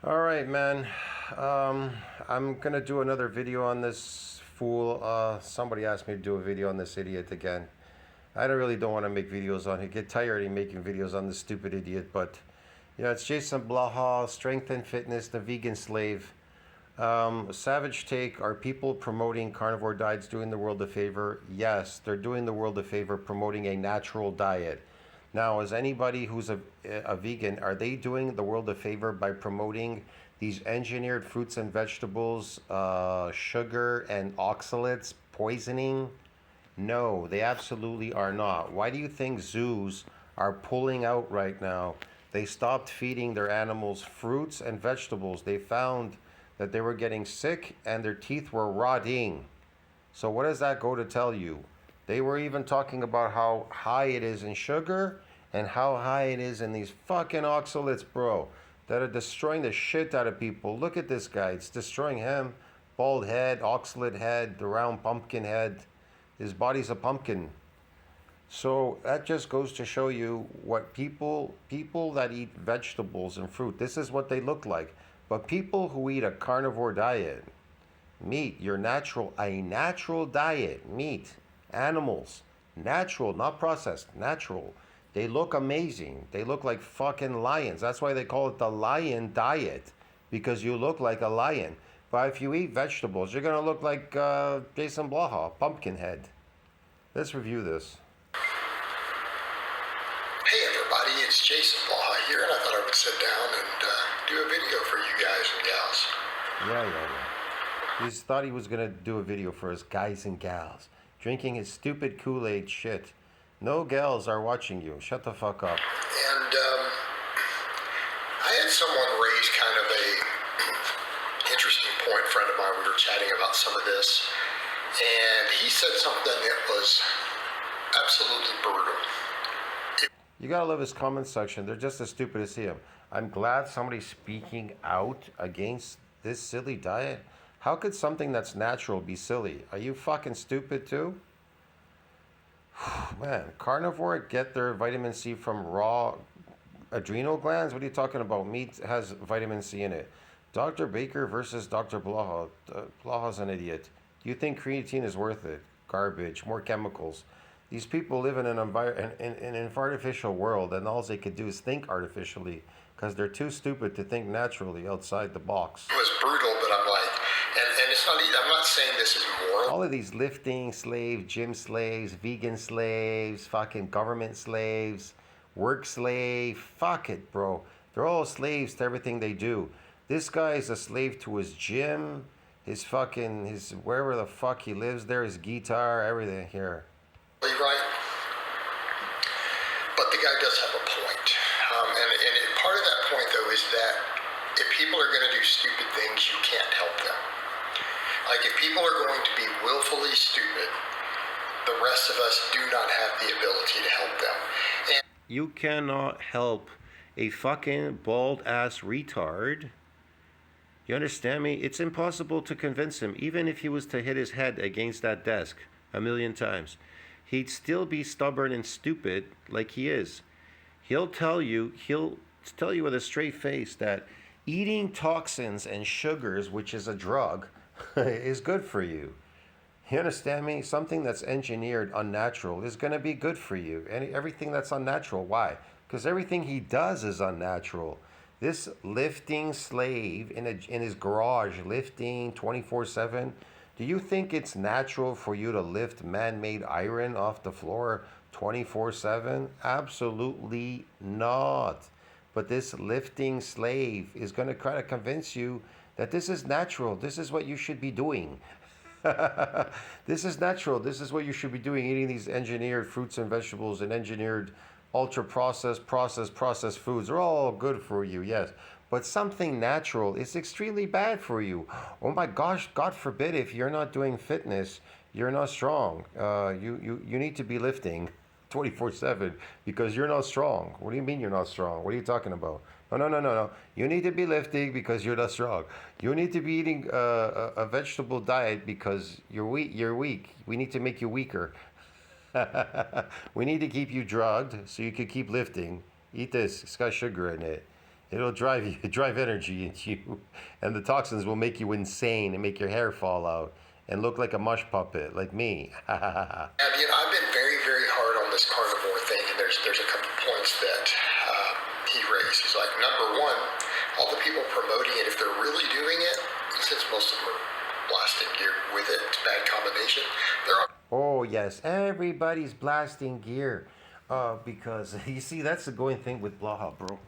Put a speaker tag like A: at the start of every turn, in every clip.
A: All right, man. I'm gonna do another video on this fool. Somebody asked me to do a video on this idiot again. I don't want to make videos on it. Get tired of making videos on this stupid idiot. But it's Jason Blaha, Strength and Fitness, the vegan slave. Savage take: are people promoting carnivore diets doing the world a favor? Yes, they're doing the world a favor promoting a natural diet. Now, as anybody who's a vegan, are they doing the world a favor by promoting these engineered fruits and vegetables, sugar and oxalates, poisoning? No, they absolutely are not. Why do you think zoos are pulling out right now? They stopped feeding their animals fruits and vegetables. They found that they were getting sick and their teeth were rotting. So what does that go to tell you? They were even talking about how high it is in sugar and how high it is in these fucking oxalates, bro, that are destroying the shit out of people. Look at this guy. It's destroying him. Bald head, oxalate head, the round pumpkin head. His body's a pumpkin. So that just goes to show you what people that eat vegetables and fruit, this is what they look like. But people who eat a carnivore diet, meat, a natural diet, meat, animals, natural, not processed, natural. They look amazing. They look like fucking lions. That's why they call it the lion diet, because you look like a lion. But if you eat vegetables, you're gonna look like Jason Blaha, pumpkin head. Let's review this.
B: Hey everybody, it's Jason Blaha here, and I thought I would sit down and do a video for you guys and gals.
A: Yeah. He thought he was gonna do a video for us guys and gals, drinking his stupid Kool-Aid shit. No gals are watching you. Shut the fuck up.
B: And I had someone raise kind of a interesting point, friend of mine. We were chatting about some of this, and he said something that was absolutely brutal.
A: You gotta love his comment section. They're just as stupid as him. I'm glad somebody's speaking out against this silly diet. How could something that's natural be silly? Are you fucking stupid too? Man, carnivore get their vitamin C from raw adrenal glands? What are you talking about? Meat has vitamin C in it. Dr. Baker versus Dr. Blaha. Blaha's an idiot. Do you think creatine is worth it? Garbage, more chemicals. These people live in an artificial world, and all they could do is think artificially because they're too stupid to think naturally outside the box.
B: It was brutal, but I'm like, and it's not, I'm not saying this is moral.
A: All of these lifting slaves, gym slaves, vegan slaves, fucking government slaves, work slave, fuck it, bro. They're all slaves to everything they do. This guy is a slave to his gym, his wherever the fuck he lives there, his guitar, everything here.
B: Right, but the guy does have a point, and part of that point though is that if people are going to do stupid things, you can't help them. Like if people are going to be willfully stupid, the rest of us do not have the ability to help them. And
A: you cannot help a fucking bald ass retard. You understand me? It's impossible to convince him, even if he was to hit his head against that desk 1,000,000 times. He'd still be stubborn and stupid like he is. He'll tell you with a straight face that eating toxins and sugars, which is a drug, is good for you. You understand me? Something that's engineered unnatural is going to be good for you. And everything that's unnatural, why? Because everything he does is unnatural. This lifting slave in his garage, lifting 24/7, do you think it's natural for you to lift man-made iron off the floor 24/7? Absolutely not. But this lifting slave is going to try to convince you that this is natural. This is what you should be doing. This is natural. This is what you should be doing, eating these engineered fruits and vegetables and engineered ultra-processed foods. Are all good for you, yes. But something natural is extremely bad for you. Oh my gosh, God forbid, if you're not doing fitness, you're not strong. You need to be lifting 24/7 because you're not strong. What do you mean you're not strong? What are you talking about? No. You need to be lifting because you're not strong. You need to be eating a vegetable diet because you're weak. You're weak. We need to make you weaker. We need to keep you drugged so you can keep lifting. Eat this. It's got sugar in it. It'll drive you, drive energy into you, and the toxins will make you insane and make your hair fall out and look like a mush puppet, like me.
B: I've been very, very hard on this carnivore thing, and there's a couple points that he raised. He's like, number one, all the people promoting it, if they're really doing it, since most of them are blasting gear with it, it's a bad combination.
A: Oh yes, everybody's blasting gear, because you see that's the going thing with Blaha, bro.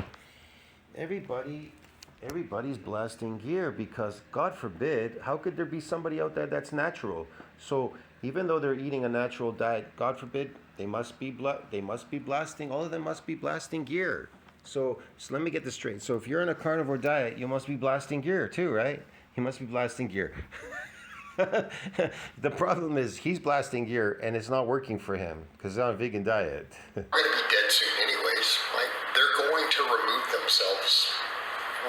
A: Everybody's blasting gear because God forbid, how could there be somebody out there that's natural? So even though they're eating a natural diet, God forbid, they must be blasting. All of them must be blasting gear. So let me get this straight. So if you're in a carnivore diet, you must be blasting gear too, right? You must be blasting gear. The problem is he's blasting gear and it's not working for him because he's on a vegan diet.
B: They're going to be dead soon anyways. Like, they're going to remove themselves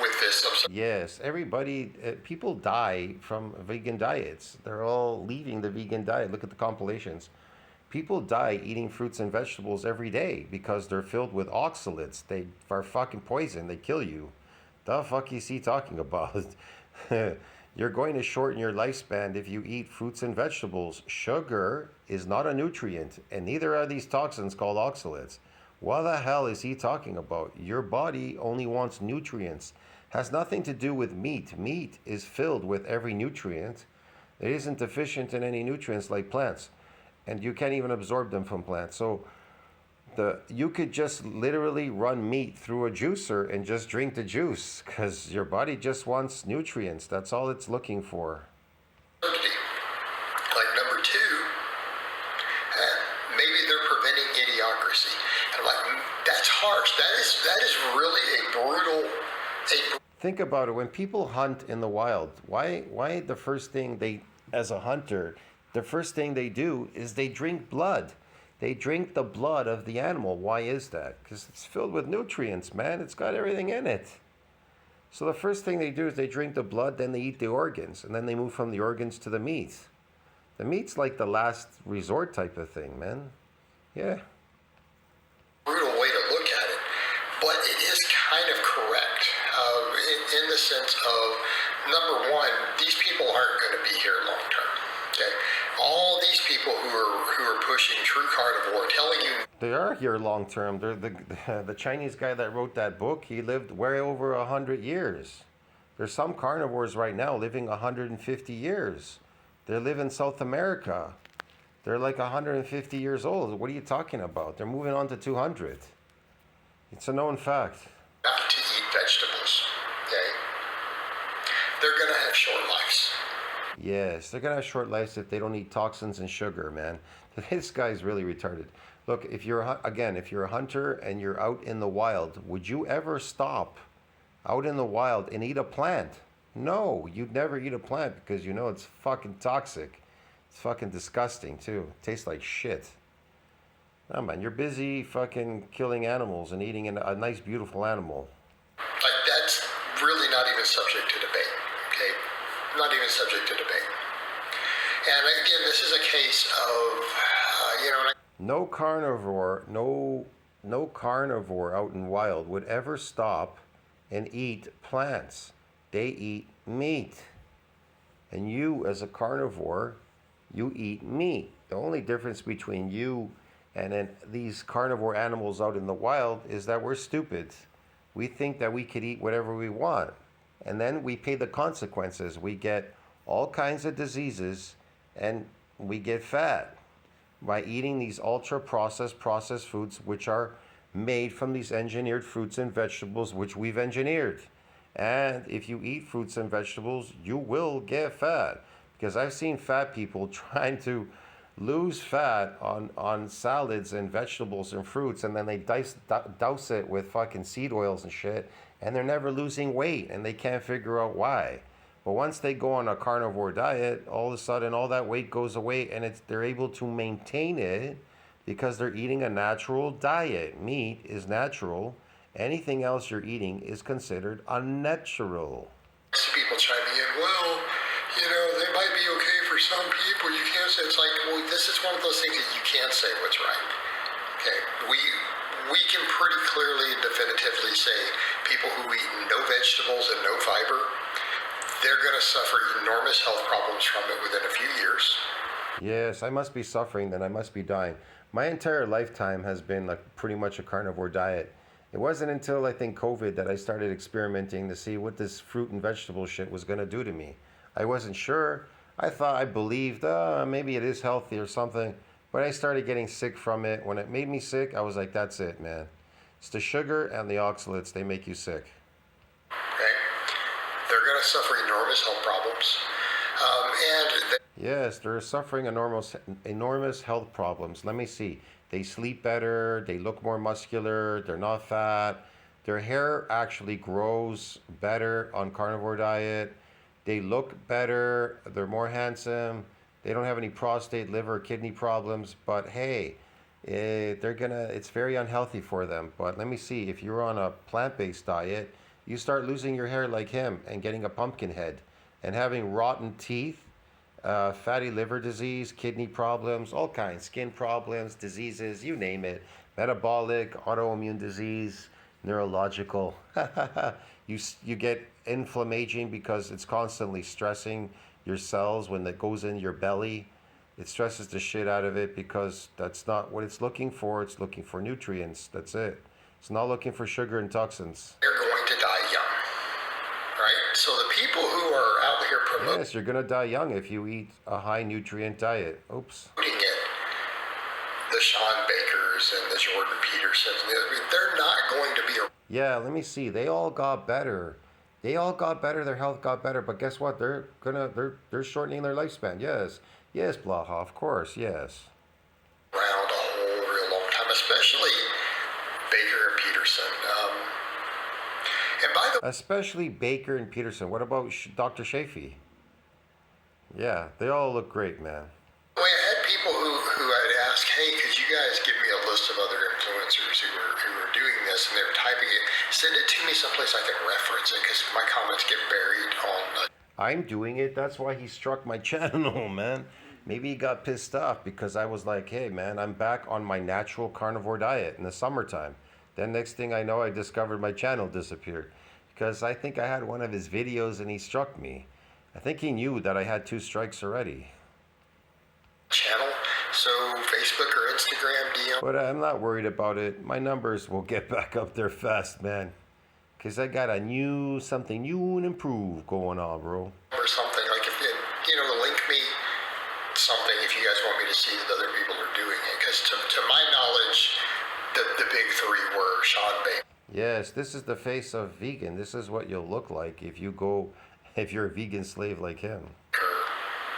B: with this.
A: Yes, everybody, people die from vegan diets. They're all leaving the vegan diet. Look at the compilations. People die eating fruits and vegetables every day because they're filled with oxalates. They are fucking poison. They kill you. The fuck is he talking about? You're going to shorten your lifespan if you eat fruits and vegetables. Sugar is not a nutrient, and neither are these toxins called oxalates. What the hell is he talking about? Your body only wants nutrients. Has nothing to do with meat. Meat is filled with every nutrient. It isn't deficient in any nutrients like plants, and you can't even absorb them from plants. So you could just literally run meat through a juicer and just drink the juice because your body just wants nutrients. That's all it's looking for.
B: Like number two, maybe they're preventing idiocracy. And I'm like, that's harsh. That is really a brutal.
A: Think about it. When people hunt in the wild, why the first thing as a hunter, the first thing they do is they drink blood. They drink the blood of the animal. Why is that? Because it's filled with nutrients, man. It's got everything in it. So the first thing they do is they drink the blood, then they eat the organs, and then they move from the organs to the meat. The meat's like the last resort type of thing, man. Yeah.
B: Brutal way to look at it, but it is kind of correct in the sense of, number one, these people aren't going to be here long term. Okay, all these people who are pushing true carnivore, telling you
A: they are here long term. They're the Chinese guy that wrote that book. He lived way over 100 years. There's some carnivores right now living 150 years. They live in South America. They're like 150 years old. What are you talking about? They're moving on to 200. It's a known fact.
B: not to eat vegetables. Okay, they're going to have short lives.
A: Yes, they're gonna have short lives if they don't eat toxins and sugar, man. This guy's really retarded. Look, if you're a hunter and you're out in the wild, would you ever stop out in the wild and eat a plant? No, you'd never eat a plant because you know it's fucking toxic. It's fucking disgusting too. It tastes like shit. No, man, you're busy fucking killing animals and eating a nice, beautiful animal.
B: Like, that's really not even subject to debate. Okay, not even subject to debate. And again, this is a case of,
A: No carnivore out in wild would ever stop and eat plants. They eat meat. And you, as a carnivore, you eat meat. The only difference between you and then these carnivore animals out in the wild is that we're stupid. We think that we could eat whatever we want. And then we pay the consequences. We get all kinds of diseases and we get fat by eating these processed foods which are made from these engineered fruits and vegetables which we've engineered. And if you eat fruits and vegetables, you will get fat. Because I've seen fat people trying to lose fat on salads and vegetables and fruits, and then they douse it with fucking seed oils and shit, and they're never losing weight, and they can't figure out why. But once they go on a carnivore diet, all of a sudden all that weight goes away, and they're able to maintain it because they're eating a natural diet. Meat is natural. Anything else you're eating is considered unnatural.
B: People chiming in, well, they might be okay for some people. You can't say, it's like, well, this is one of those things that you can't say what's right. Okay, we can pretty clearly and definitively say people who eat no vegetables and no fiber, they're going to suffer enormous health problems from it within a few years.
A: Yes, I must be suffering then. I must be dying. My entire lifetime has been like pretty much a carnivore diet. It wasn't until I think COVID that I started experimenting to see what this fruit and vegetable shit was going to do to me. I wasn't sure. I believed, maybe it is healthy or something. But I started getting sick from it. When it made me sick, I was like, that's it, man. It's the sugar and the oxalates, they make you sick.
B: Okay? They're going to suffer enormous health problems.
A: Yes, they're suffering enormous health problems. Let me see. They sleep better, they look more muscular, they're not fat. Their hair actually grows better on carnivore diet. They look better, they're more handsome. They don't have any prostate, liver, kidney problems. But hey, it's very unhealthy for them. But let me see, if you're on a plant-based diet, you start losing your hair like him and getting a pumpkin head and having rotten teeth, fatty liver disease, kidney problems, all kinds, skin problems, diseases, you name it, metabolic, autoimmune disease, neurological. You get inflammation because it's constantly stressing your cells when it goes in your belly. It stresses the shit out of it because that's not what it's looking for. It's looking for nutrients. That's it. It's not looking for sugar and toxins.
B: they're going to die young, right? So the people who are out here promoting
A: Yes, you're gonna die young if you eat a high nutrient diet. Oops.
B: it, the Sean Bakers and the Jordan Petersons, they're not going to be a
A: Yeah, let me see. They all got better. They all got better. Their health got better. But guess what? They're shortening their lifespan. Yes, yes, Blaha. Of course, yes.
B: around a whole real long time, especially Baker and Peterson. And by the
A: Especially Baker and Peterson. What about Dr. Shafee? Yeah, they all look great, man.
B: way, I had people who I'd ask, hey, could you guys give me a list of other influencers who are doing this, and they were typing it. Send it to me someplace I can reference it, because my comments get buried on.
A: I'm doing it. That's why he struck my channel, man. Maybe he got pissed off because I was like, hey, man, I'm back on my natural carnivore diet in the summertime. Then next thing I know, I discovered my channel disappeared because I think I had one of his videos and he struck me. I think he knew that I had 2 strikes already.
B: Channel, so Facebook or Instagram DM
A: But I'm not worried about it. My numbers will get back up there fast, man. Because I got something new and improved going on, bro.
B: or something, like if link me something if you guys want me to see that other people are doing it, because to my knowledge, the big 3 were Sean Baker,
A: Yes, this is the face of vegan. This is what you'll look like if you're a vegan slave like him.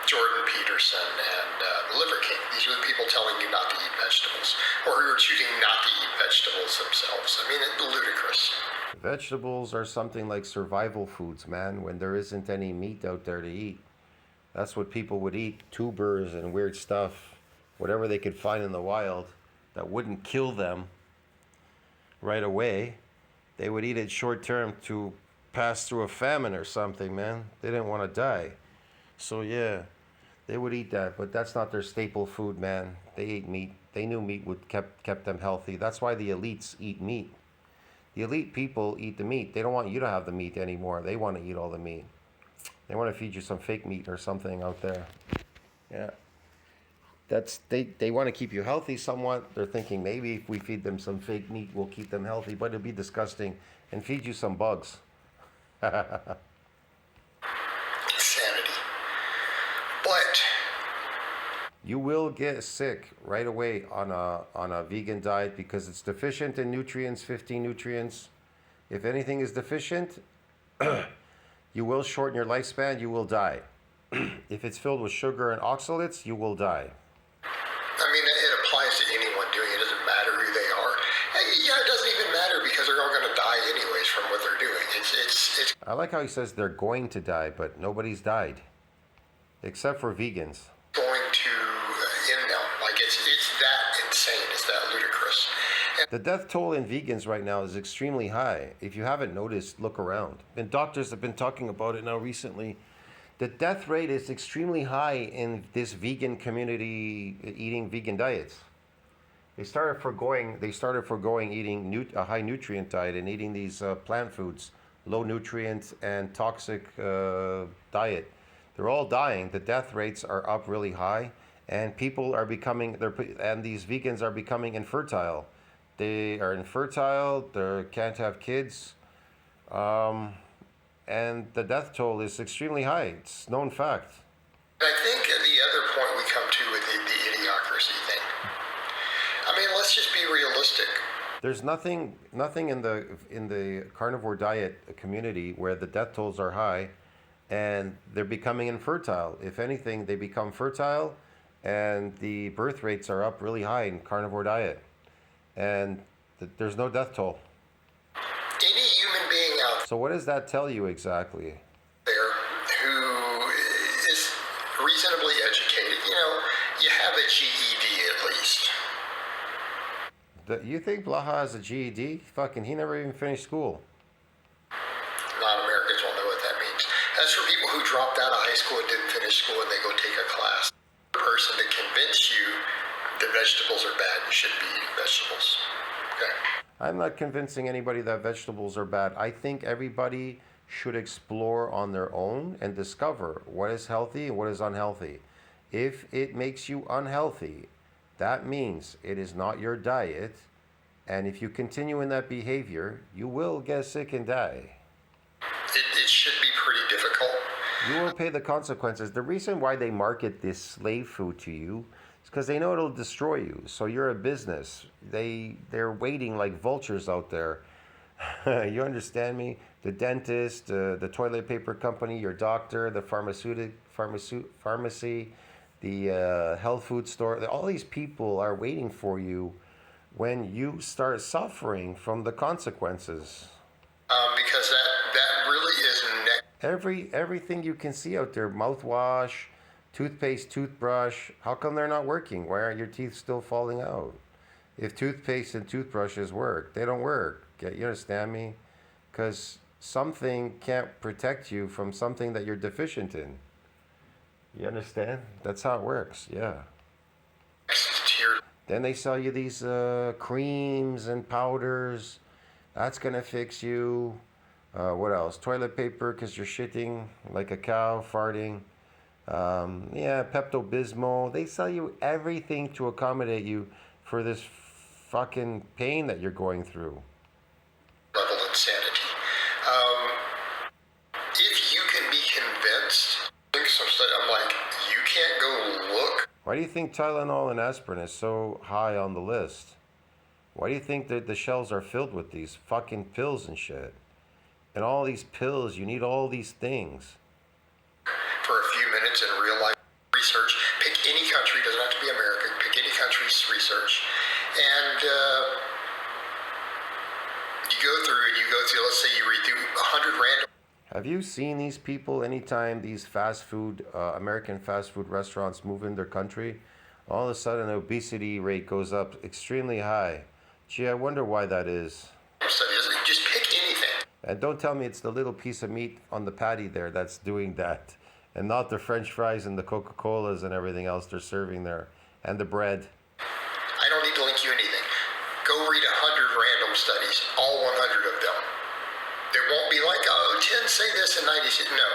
B: Jordan Peterson, and the Liver King. These are the people telling you not to eat vegetables, or who are choosing not to eat vegetables themselves. I mean, it's ludicrous.
A: Vegetables are something like survival foods, man, when there isn't any meat out there to eat. That's what people would eat, tubers and weird stuff, whatever they could find in the wild that wouldn't kill them right away. They would eat it short term to pass through a famine or something, man. They didn't want to die. So yeah, they would eat that, but that's not their staple food, man. They ate meat. They knew meat would kept them healthy. That's why the elites eat meat. The elite people eat the meat. They don't want you to have the meat anymore. They want to eat all the meat. They want to feed you some fake meat or something out there. Yeah. They want to keep you healthy somewhat. They're thinking maybe if we feed them some fake meat, we'll keep them healthy, but it'll be disgusting and feed you some bugs.
B: Insanity. But
A: You will get sick right away on a vegan diet because it's deficient in nutrients, 15 nutrients. If anything is deficient, you will shorten your lifespan, you will die. If it's filled with sugar and oxalates, you will die.
B: I mean, it applies to anyone doing it. It doesn't matter who they are. Yeah, it doesn't even matter because they're all going to die anyways from what they're doing. It's
A: I like how he says they're going to die, but nobody's died. Except for vegans.
B: going to end them. Like it's that insane. It's that ludicrous. And
A: The death toll in vegans right now is extremely high. If you haven't noticed, look around. And doctors have been talking about it now recently. The death rate is extremely high in this vegan community eating vegan diets. They started foregoing eating a high nutrient diet and eating these plant foods, low nutrient and toxic diet. They're all dying. The death rates are up really high, and people are becoming and these vegans are becoming infertile. They are infertile. They can't have kids, and the death toll is extremely high. It's known fact.
B: I think the other point we come to with the idiocracy thing. I mean, let's just be realistic.
A: There's nothing in the carnivore diet community where the death tolls are high, and they're becoming infertile. If anything, they become fertile, and the birth rates are up really high in carnivore diet, and there's no death toll.
B: Any human being out
A: So what does that tell you exactly?
B: there who is reasonably educated, you have a GED at least.
A: You think Blaha has a GED? Fucking, he never even finished school.
B: Non-Americans won't know what that means. That's for people who dropped out of high school and didn't finish school and they go take a class. The person to convince you that vegetables are bad, you shouldn't be eating vegetables. Okay?
A: I'm not convincing anybody that vegetables are bad. I think everybody should explore on their own and discover what is healthy and what is unhealthy. If it makes you unhealthy, that means it is not your diet, and if you continue in that behavior, you will get sick and die.
B: It should be pretty difficult.
A: You will pay the consequences. The reason why they market this slave food to you is because they know it'll destroy you. So you're a business. They're waiting like vultures out there. You understand me? The dentist, the toilet paper company, your doctor, the pharmacy, the health food store. All these people are waiting for you when you start suffering from the consequences.
B: Because that really is
A: Everything you can see out there, mouthwash, toothpaste, toothbrush, how come they're not working? Why aren't your teeth still falling out? If toothpaste and toothbrushes work, they don't work. You understand me? Because something can't protect you from something that you're deficient in. You understand? That's how it works, yeah. Then they sell you these creams and powders. That's going to fix you. What else? Toilet paper because you're shitting like a cow, farting. Yeah, Pepto-Bismol. They sell you everything to accommodate you for this fucking pain that you're going through.
B: level insanity. If you can be convinced, I'm like, you can't go look.
A: Why do you think Tylenol and aspirin is so high on the list? Why do you think that the shelves are filled with these fucking pills and shit? And all these pills, you need all these things.
B: For a few minutes in real life research, pick any country, doesn't have to be America, pick any country's research, and you go through, let's say you read through 100 random.
A: Have you seen these people anytime these fast food, American fast food restaurants move in their country? All of a sudden the obesity rate goes up extremely high. Gee, I wonder why that is.
B: Studies, just pick anything.
A: And don't tell me it's the little piece of meat on the patty there that's doing that. And not the French fries and the Coca-Colas and everything else they're serving there. And the bread.
B: I don't need to link you anything. Go read 100 random studies, all 100 of them. It won't be like, 10 say this and 90 say no.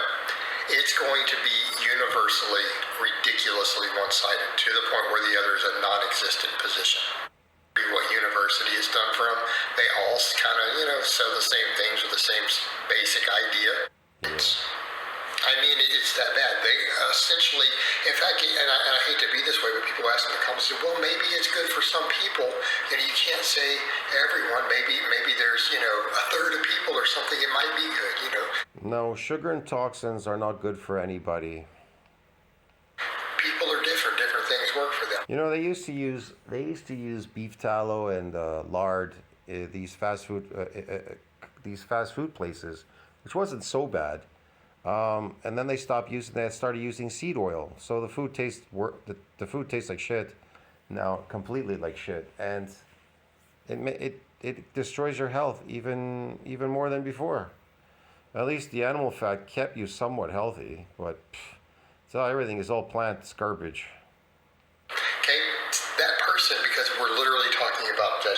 B: It's going to be universally, ridiculously one-sided to the point where the other is a non-existent position. What university is done from, they all kind of, sow the same things with the same basic idea. It's that bad. They essentially, in fact, and I hate to be this way, but people ask in the comments, well, maybe it's good for some people. You can't say everyone. Maybe there's, a third of people or something. It might be good,
A: No, sugar and toxins are not good for anybody.
B: People are different. Different things work for them.
A: They used to use beef tallow and lard. These fast food places, which wasn't so bad. And then they stopped using that, started using seed oil. So the food tastes like shit now, completely like shit, and it destroys your health even more than before. At least the animal fat kept you somewhat healthy, but so everything is all plant garbage.
B: Okay, that person, because we're literally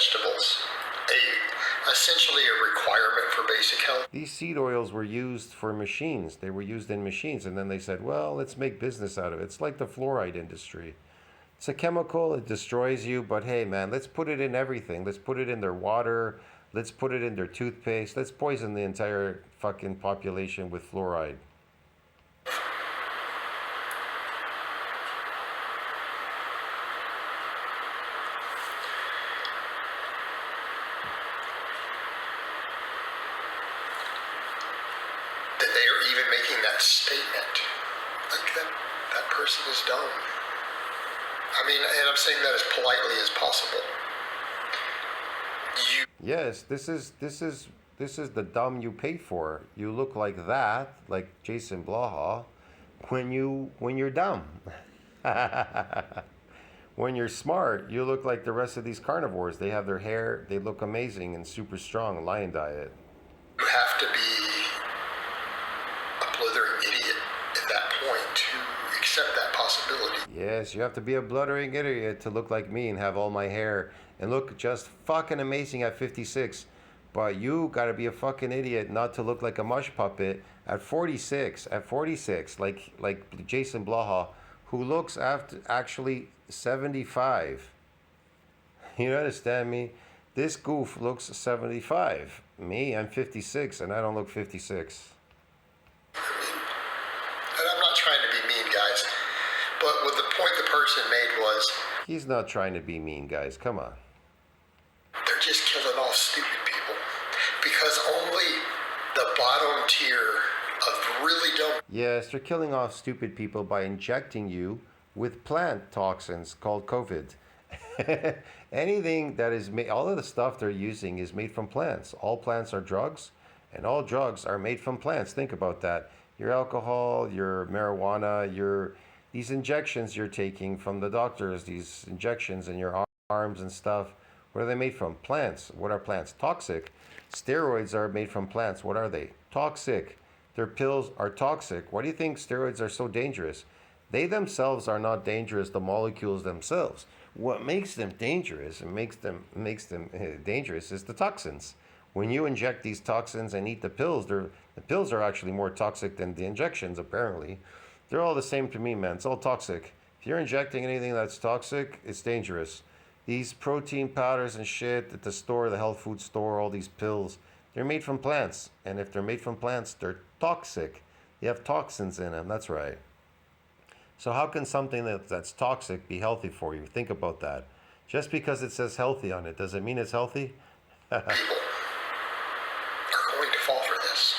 B: vegetables, essentially a requirement for basic health.
A: These seed oils were used for machines. They were used in machines, and then they said, well, let's make business out of it. It's like the fluoride industry. It's a chemical, it destroys you, but hey, man, let's put it in everything. Let's put it in their water. Let's put it in their toothpaste. Let's poison the entire fucking population with fluoride.
B: That they are even making that statement. Like that person is dumb. I mean, and I'm saying that as politely as possible.
A: Yes, this is the dumb you pay for. You look like that, like Jason Blaha, when you're dumb. When you're smart, you look like the rest of these carnivores. They have their hair, they look amazing and super strong, lion diet.
B: You have to be a blithering idiot at that point to accept that possibility.
A: Yes, you have to be a bluttering idiot to look like me and have all my hair and look just fucking amazing at 56. But you gotta be a fucking idiot not to look like a mush puppet at 46. At 46, like Jason Blaha, who looks actually 75. You understand me? This goof looks 75. Me, I'm 56, and I don't look 56.
B: And I'm not trying to be mean, guys, but what the point the person made was,
A: He's not trying to be mean, guys. Come on.
B: they're just killing all stupid people because only the bottom tier of really dumb.
A: Yes, they're killing off stupid people by injecting you with plant toxins called COVID. Anything that is made, all of the stuff they're using is made from plants. All plants are drugs, and all drugs are made from plants. Think about that. Your alcohol, your marijuana, these injections you're taking from the doctors, these injections in your arms and stuff, what are they made from? Plants. What are plants? Toxic. Steroids are made from plants. What are they? Toxic. Their pills are toxic. Why do you think steroids are so dangerous? They themselves are not dangerous, the molecules themselves. What makes them dangerous and makes them dangerous is the toxins. When you inject these toxins and eat the pills are actually more toxic than the injections, apparently. They're all the same to me, man. It's all toxic. If you're injecting anything that's toxic, it's dangerous. These protein powders and shit at the store, the health food store, all these pills, they're made from plants. And if they're made from plants, they're toxic. They have toxins in them, that's right. So how can something that's toxic be healthy for you? Think about that. Just because it says healthy on it, does it mean it's healthy?
B: People are going to fall for this.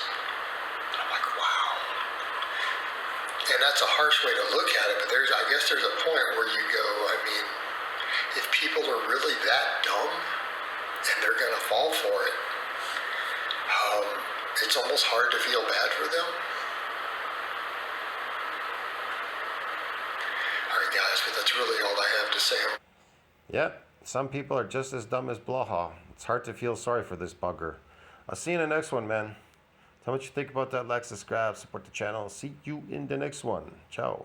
B: I'm like, wow. And that's a harsh way to look at it, but I guess there's a point where you go, I mean, if people are really that dumb and they're going to fall for it, it's almost hard to feel bad for them. All right, guys, but that's really all I have to say.
A: Yep, some people are just as dumb as Blaha. It's hard to feel sorry for this bugger. I'll see you in the next one, man. Tell me what you think about that. Like, subscribe, support the channel. See you in the next one. Ciao.